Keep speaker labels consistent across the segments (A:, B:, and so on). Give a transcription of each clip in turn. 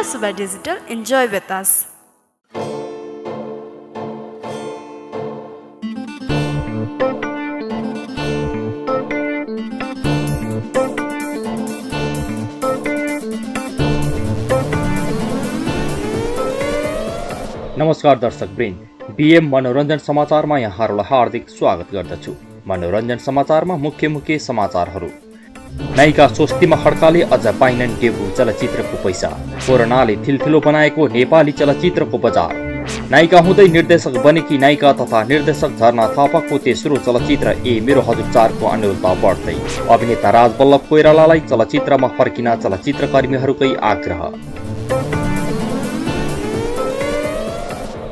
A: Suba Digital. Enjoy with us.
B: नमस्कार दर्शक वृन्द, BM मनोरञ्जन समाचारमा यहाँहरूलाई हार्दिक स्वागत गर्दछु। मनोरञ्जन समाचारमा मुख्य समाचारहरू। नायिका स्वस्तिमा खड्काले अझ पाइनन् डेब्यू चलचित्रको पैसा। कोरोनाले थिलथिलो बनाएको नेपाली चलचित्रको बजार। नायिका हुँदै निर्देशक बनेकी नायिका तथा निर्देशक झरना थापाको तेस्रो चलचित्र ए मेरो हजुर 4 को अनुरोधता बढ्दै। अभिनेता राजवल्लभ कोइरालालाई चलचित्रमा फर्किन चलचित्रकर्मीहरूकै आग्रह।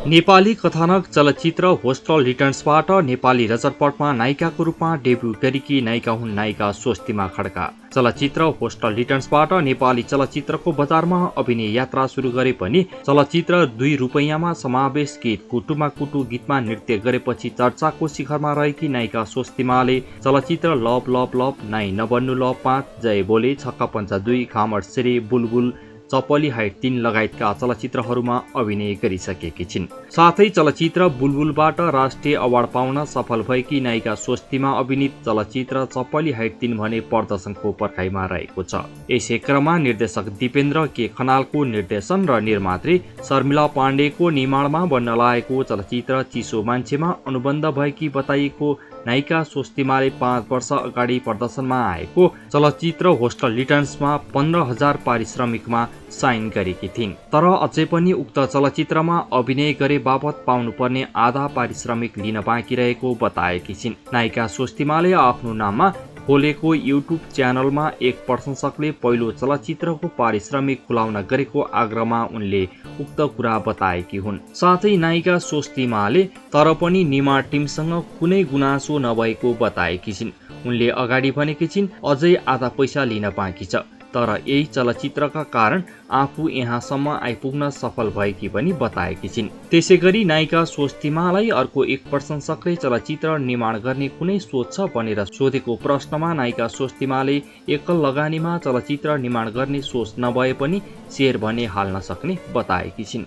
B: नेपाली कथानक चलचित्र होस्टल रिटर्न्सबाट नेपाली रजतपटमा नायिकाको रूपमा डेब्यू गरेकी नायिका हुन् नायिका स्वस्तिमा खड्का। चलचित्र होस्टल रिटर्न्सबाट नेपाली चलचित्रको बजारमा अभिनय यात्रा सुरु गरे पनि चलचित्र 2 रुपैयाँमा समावेश गीत कुटुमा कुटु गीतमा नृत्य गरेपछि चर्चाको शिखरमा रहेकी नायिका स्वस्तिमाले चलचित्र लभ लभ लभ नाइ नबन्नु लभ 5 जय बोले छक्का पञ्चा 2 खामर सेरे बुलबुल चपली हाइट 3 लगायतका चलचित्रहरूमा अभिनय गरिसकेकी छिन्। साथै चलचित्र बुलबुलबाट राष्ट्रिय अवार्ड पाउन सफल भएकी नायिका स्वस्तिमा अभिनीत चलचित्र चपली हाइट 3 भने प्रदर्शनको पर्खाइमा रहेको छ। यसै क्रममा निर्देशक दिपेन्द्र के खनालको निर्देशन र निर्मात्री शर्मिला पाण्डेको निर्माणमा बन्न लागेको चलचित्र चिसो मान्छेमा अनुबन्ध भएकी बताइएको नायिका स्वस्तिमाले 5 वर्ष अगाडि प्रदर्शनमा आएको चलचित्र होस्टल रिटर्न्समा 15,000 पारिश्रमिकमा साइन गरेकी थिइन्। तर अझै पनि उक्त चलचित्रमा अभिनय गरे बापत पाउनुपर्ने आधा पारिश्रमिक लिन बाँकी रहेको बताएकी छिन्। नायिका स्वस्तिमाले आफ्नो नाममा खोलेको युट्युब च्यानलमा एक प्रशंसकले पहिलो चलचित्रको पारिश्रमिक खुलाउन गरेको आग्रहमा उनले उक्त कुरा बताएकी हुन्। साथै नायिका स्वस्तिमाले तर पनि निर्माण टिमसँग कुनै गुनासो नभएको बताएकी छिन्। उनले अगाडि भनेकी छिन् अझै आधा पैसा लिन बाँकी छ, तर यही चलचित्रका कारण आफू यहाँसम्म आइपुग्न सफल भएकी पनि बताएकी छिन्। त्यसैगरी नायिका स्वस्तिमालाई अर्को एक प्रशंसकले चलचित्र निर्माण गर्ने कुनै सोच छ भनेर सोधेको प्रश्नमा नायिका स्वस्तिमाले एकल लगानीमा चलचित्र निर्माण गर्ने सोच नभए पनि शेयर भने हाल्न सक्ने बताएकी छिन्।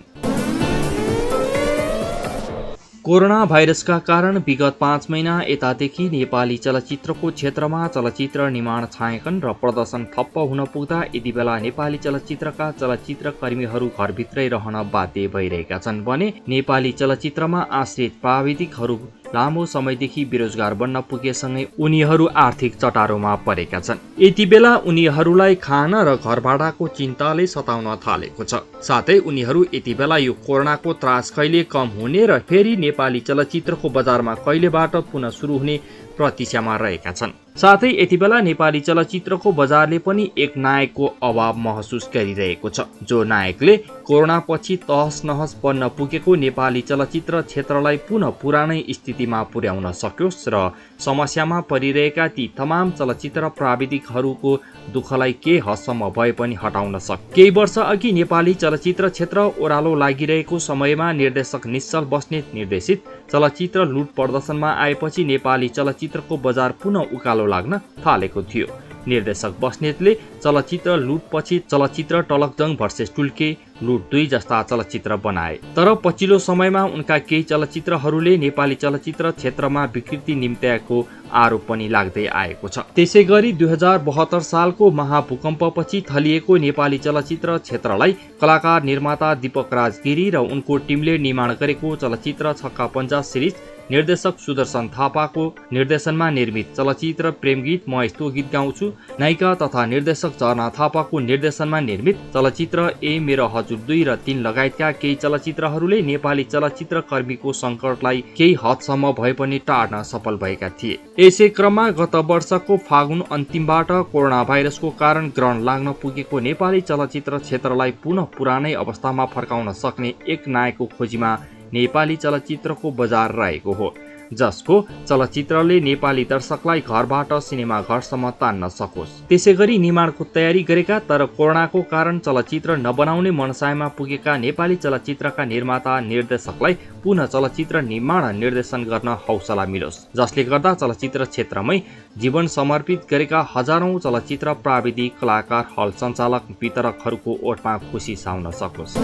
B: कोरोना भाइरसका कारण विगत 5 महिना यतादेखि नेपाली चलचित्रको क्षेत्रमा चलचित्र निर्माण छायाङ्कन र प्रदर्शन ठप्प हुन पुग्दा यति बेला नेपाली चलचित्रका चलचित्र कर्मीहरू घरभित्रै रहन बाध्य भइरहेका छन् भने नेपाली चलचित्रमा आश्रित प्राविधिकहरू लामो समयदेखि बेरोजगार बन्न पुगेसँगै उनीहरू आर्थिक चटारोमा परेका छन्। यति बेला उनीहरूलाई खाना र घर भाडाको चिन्ताले सताउन थालेको छ। साथै उनीहरू यति बेला यो कोरोनाको त्रास कहिले कम हुने र फेरि नेपाली चलचित्रको बजारमा कहिलेबाट पुनः सुरु हुने प्रतीक्षामा रहेका छन्। साथै यति बेला नेपाली चलचित्रको बजारले पनि एक नायकको अभाव महसुस गरिरहेको छ, जो नायकले कोरोना पछि तहस नहस बन्न पुगेको नेपाली चलचित्र क्षेत्रलाई पुनः पुरानै स्थितिमा पुर्याउन सकोस् र समस्यामा परिरहेका ती तमाम चलचित्र प्राविधिकहरूको दुःखलाई के हदसम्म भए पनि हटाउन सक्छ। केही वर्ष अघि नेपाली चलचित्र क्षेत्र ओह्रालो लागिरहेको समयमा निर्देशक निश्चल बस्नेत निर्देशित चलचित्र लुट प्रदर्शनमा आएपछि नेपाली चलचित्रको बजार पुनः उकालो लाग्न थालेको थियो। निर्देशक बस्नेतले चलचित्र लुटपछि चलचित्र टलकजङ भर्सेस टुल्के, लुट 2 जस्ता चलचित्र बनाए। तर पछिल्लो समयमा उनका केही चलचित्रहरूले नेपाली चलचित्र क्षेत्रमा विकृति निम्त्याएको आरोप पनि लाग्दै आएको छ। त्यसैगरी 2072 सालको महाभूकम्पपछि थलिएको नेपाली चलचित्र क्षेत्रलाई कलाकार निर्माता दीपक राजगिरी र उनको टिमले निर्माण गरेको चलचित्र छक्का पञ्चा सिरिज निर्देशक सुदर्शन थापाको निर्देशनमा निर्मित चलचित्र प्रेमगीत म यस्तो गीत गाउँछु, नायिका तथा निर्देशक झरना थापाको निर्देशनमा निर्मित चलचित्र ए मेरो हजुर 2 र 3 लगायतका केही चलचित्रहरूले नेपाली चलचित्र कर्मीको सङ्कटलाई केही हदसम्म भए पनि टार्न सफल भएका थिए। यसै क्रममा गत वर्षको फागुन अन्तिमबाट कोरोना भाइरसको कारण ग्रहण लाग्न पुगेको नेपाली चलचित्र क्षेत्रलाई पुनः पुरानै अवस्थामा फर्काउन सक्ने एक नायकको खोजीमा नेपाली चलचित्रको बजार रहेको हो। जसको चलचित्रले नेपाली दर्शकलाई घरबाट सिनेमा घरसम्म तान्न सकोस्। त्यसैगरी निर्माणको तयारी गरेका तर कोरोनाको कारण चलचित्र नबनाउने मनसायमा पुगेका नेपाली चलचित्रका निर्माता निर्देशकलाई पुनः चलचित्र निर्माण निर्देशन गर्न हौसला मिलोस्, जसले गर्दा चलचित्र क्षेत्रमै जीवन समर्पित गरेका हजारौं चलचित्र प्राविधिक, कलाकार, हल सञ्चालक, वितरकहरूको ओठमा खुसी साउन सकोस्।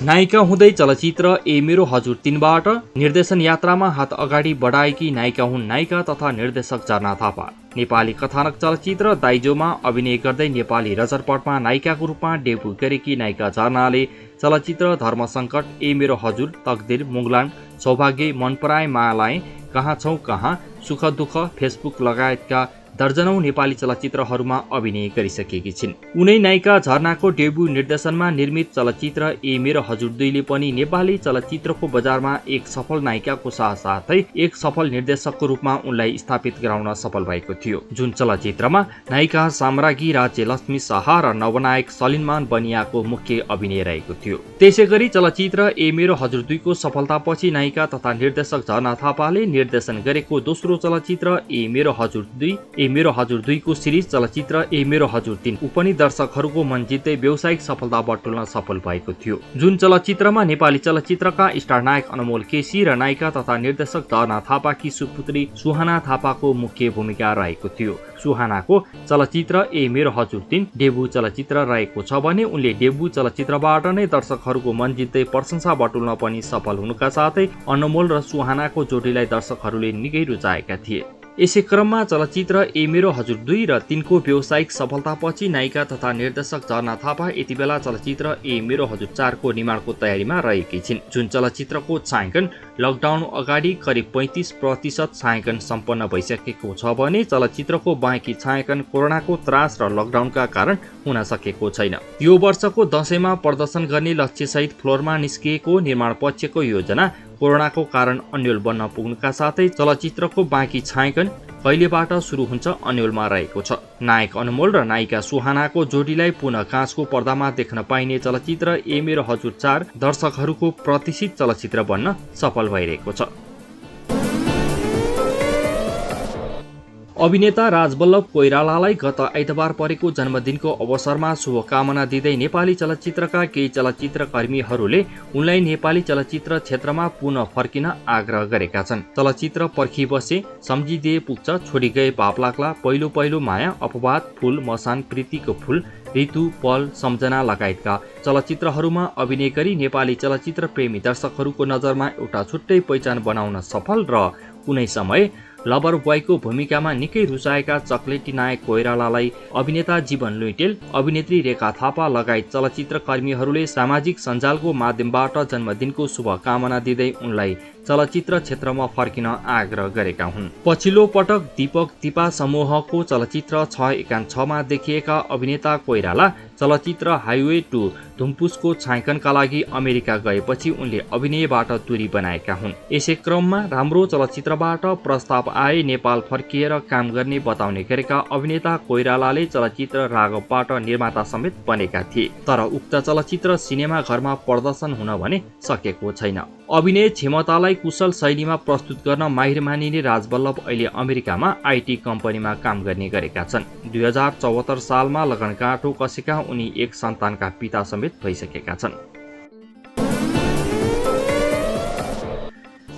B: नायिका हुँदै चलचित्र ए मेरो हजुर 3बाट निर्देशन यात्रामा हात अगाडि बढाएकी नायिका हुन् नायिका तथा निर्देशक झरना थापा। नेपाली कथानक चलचित्र दाइजोमा अभिनय गर्दै नेपाली रजरपटमा नायिकाको रूपमा डेब्यु गरेकी नायिका झरनाले चलचित्र धर्मसङ्कट, ए मेरो हजुर, तकदिर, मुगलान, सौभाग्य, मन पराए, मायालाए, कहाँ छौ कहाँ, सुख दुःख, फेसबुक लगायतका दर्जनौं नेपाली चलचित्रहरूमा अभिनय गरिसकेकी छिन्। उनै नायिका झरनाको डेब्यु निर्देशनमा निर्मित चलचित्र ए मेरो हजुर 2ले पनि नेपाली चलचित्रको बजारमा एक सफल नायिकाको साथसाथै एक सफल निर्देशकको रूपमा उनलाई स्थापित गराउन सफल भएको थियो, जुन चलचित्रमा नायिका साम्राज्ञी राज्यलक्ष्मी शाह र नवनायक सलिमान बनियाको मुख्य अभिनय रहेको थियो। त्यसैगरी चलचित्र ए मेरो हजुर 2को सफलतापछि नायिका तथा निर्देशक झरना थापाले निर्देशन गरेको दोस्रो चलचित्र ए मेरो हजुर 2 ए मेरो हजुर 2को सिरिज चलचित्र ए मेरो हजुर 3 पनि दर्शकहरूको मन जित्दै व्यावसायिक सफलता बटुल्न सफल भएको थियो, जुन चलचित्रमा नेपाली चलचित्रका स्टार नायक अनमोल केसी र नायिका तथा निर्देशक झरना थापाकी सुपुत्री सुहाना थापाको मुख्य भूमिका रहेको थियो। सुहानाको चलचित्र ए मेरो हजुर 3 डेब्यु चलचित्र रहेको छ भने उनले डेब्यु चलचित्रबाट नै दर्शकहरूको मन जित्दै प्रशंसा बटुल्न पनि सफल हुनुका साथै अनमोल र सुहानाको जोडीलाई दर्शकहरूले निकै रुचाएका थिए। यसै क्रममा चलचित्र ए मेरो हजुर 2 र 3को व्यावसायिक सफलतापछि नायिका तथा निर्देशक झरना थापा यति बेला चलचित्र ए मेरो हजुर 4को निर्माणको तयारीमा रहेकी छिन्, जुन चलचित्रको छायाङ्कन लकडाउन अगाडि करिब 35% छायाङ्कन सम्पन्न भइसकेको छ भने चलचित्रको बाँकी छायाङ्कन कोरोनाको त्रास र लकडाउनका कारण हुन सकेको छैन। यो वर्षको दशैंमा प्रदर्शन गर्ने लक्ष्यसहित फ्लोरमा निस्किएको निर्माण पक्षको योजना कोरोनाको कारण अन्यल बन्न पुग्नुका साथै चलचित्रको बाँकी छायाङ्कन कहिलेबाट सुरु हुन्छ अन्यलमा रहेको छ। नायक अनमोल र नायिका सुहानाको जोडीलाई पुनः काँचको पर्दामा देख्न पाइने चलचित्र ए मेरो हजुर 4 दर्शकहरूको प्रतिष्ठित चलचित्र बन्न सफल भइरहेको छ। अभिनेता राजवल्लभ कोइरालालाई गत आइतबार परेको जन्मदिनको अवसरमा शुभकामना दिँदै नेपाली चलचित्रका केही चलचित्र कर्मीहरूले उनलाई नेपाली चलचित्र क्षेत्रमा पुनः फर्किन आग्रह गरेका छन्। चलचित्र पर्खी बसे, सम्झिदिए पुग्छ, छोडी गए पाप लाग्ला, पहिलो पहिलो माया, अपवाद, फूल, मसान, प्रीतिको फूल, ऋतु, पल, सम्झना लगायतका चलचित्रहरूमा अभिनय गरी नेपाली चलचित्र प्रेमी दर्शकहरूको नजरमा एउटा छुट्टै पहिचान बनाउन सफल र कुनै समय लभर बोयको भूमिकामा निकै रुचाएका चक्लेटी नायक कोइरालालाई अभिनेता जीवन लुइटेल, अभिनेत्री रेखा थापा लगायत चलचित्र कर्मीहरूले सामाजिक सञ्जालको माध्यमबाट जन्मदिनको शुभकामना दिँदै उनलाई चलचित्र क्षेत्रमा फर्किन आग्रह गरेका हुन्। पछिल्लो पटक दीपक दीपा समूहको चलचित्र 616मा देखिएका अभिनेता कोइराला चलचित्र हाइवे टु धुम्पुसको छायाङ्कनका लागि अमेरिका गएपछि उनले अभिनयबाट दूरी बनाएका हुन्। यसै क्रममा राम्रो चलचित्रबाट प्रस्ताव आए नेपाल फर्किएर काम गर्ने बताउने गरेका अभिनेता कोइरालाले चलचित्र राघवबाट निर्माता समेत बनेका थिए, तर उक्त चलचित्र सिनेमा घरमा प्रदर्शन हुन भने सकेको छैन। अभिनय क्षमतालाई कुशल शैलीमा प्रस्तुत गर्न माहिर मानिने राजवल्लभ अहिले अमेरिकामा आईटी कम्पनीमा काम गर्ने गरेका छन्। 2074 सालमा लगनगाँठो कसेका उनी एक सन्तानका पिता समेत भइसकेका छन्।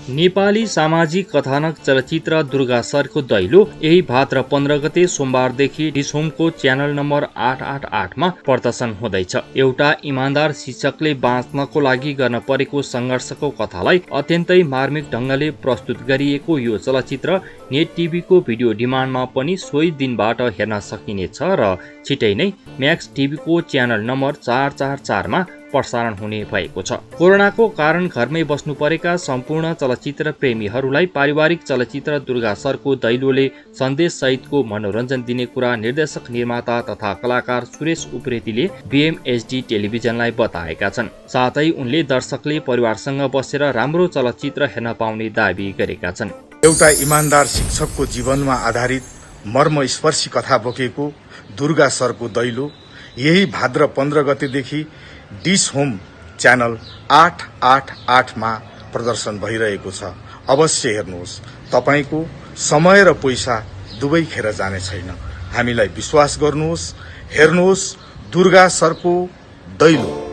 B: नेपाली सामाजिक कथानक चलचित्र दुर्गा सरको दैलो यही भाद्र 15 गते सोमबारदेखि डिसहोमको च्यानल नम्बर 888मा प्रदर्शन हुँदैछ। एउटा इमान्दार शिक्षकले बाँच्नको लागि गर्न परेको सङ्घर्षको कथालाई अत्यन्तै मार्मिक ढङ्गले प्रस्तुत गरिएको यो चलचित्र नेट टिभीको भिडियो डिमान्डमा पनि सोही दिनबाट हेर्न सकिनेछ र छिटै नै म्याक्स टिभीको च्यानल नम्बर 444मा प्रसारण हुने भएको छ। कोरोनाको कारण घरमै बस्नु परेका सम्पूर्ण चलचित्र प्रेमीहरूलाई पारिवारिक चलचित्र दुर्गा सरको दैलोले सन्देश सहितको मनोरञ्जन दिने कुरा निर्देशक, निर्माता तथा कलाकार सुरेश उप्रेतीले बीएमएचडी टेलिभिजनलाई बताएका छन्। साथै उनले दर्शकले परिवारसँग बसेर राम्रो चलचित्र हेर्न पाउने दाबी गरेका छन्।
C: एउटा इमान्दार शिक्षकको जीवनमा आधारित मर्मस्पर्शी कथा बोकेको दुर्गा सरको दैलो यही भाद्र 15 गतेदेखि डिस होम च्यानल 888मा प्रदर्शन भइरहेको छ। अवश्य हेर्नुहोस्, तपाईको समय र पैसा दुवै खेर जाने छैन। हामीलाई विश्वास गर्नुहोस्, हेर्नुहोस् दुर्गा सरको दैलो।